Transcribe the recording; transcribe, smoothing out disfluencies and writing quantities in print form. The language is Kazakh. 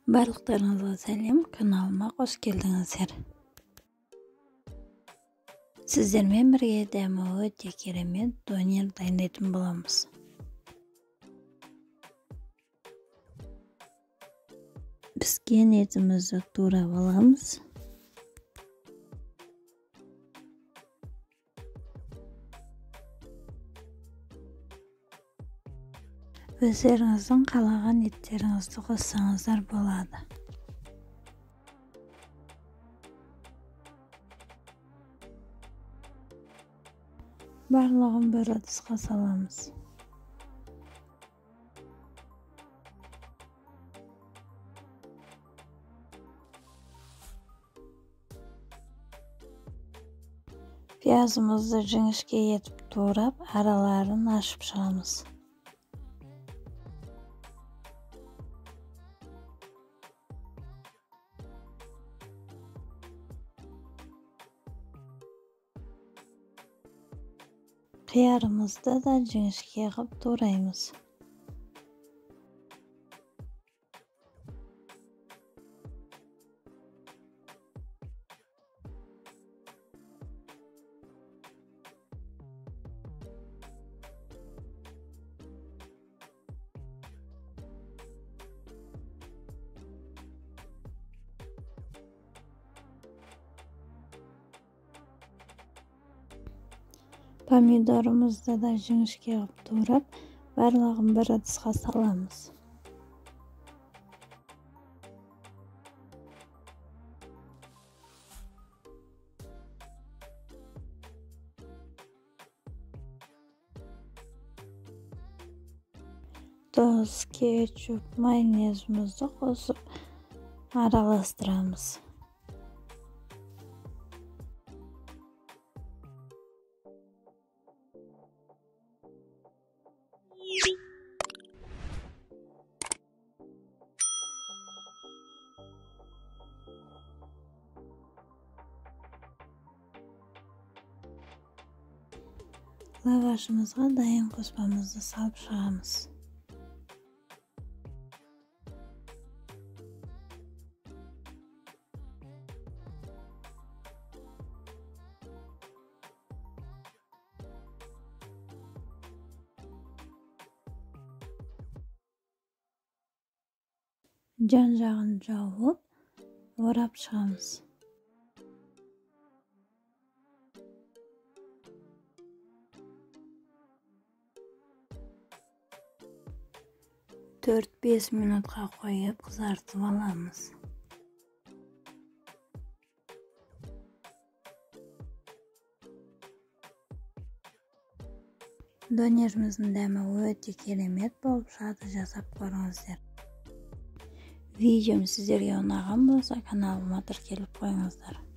Барлықтарыңызға сәлем, каналыма қош келдіңіздер. Сіздермен бірге дәмі өте керемет донер дайындайтын боламыз. Піскен етімізді турап аламыз. Өздеріңіздің қалаған еттеріңізді қоссаңыздар болады. Барлығын бір ыдысқа саламыз. Пиязымызды жіңішке етіп турап, араларын ашып шығамыз. Қиярымызды да жіңішке қылып тураймыз. Помидорымызды да жіңішке қылып турап, барлығын бір ыдысқа саламыз. Тұз, кетчуп, майонезімізді қосып араластырамыз. Лавашымызға дайын қоспамызды салып шығамыз. Жан-жағын жауып, орап шығамыз. Төрт-бес минутқа қойып қызартып аламыз. Донеріміздің дәмі өте керемет болып шығады, жасап көріңіздер. Видеом сіздерге ұнаған болса, каналыма тіркеліп қойыңыздар.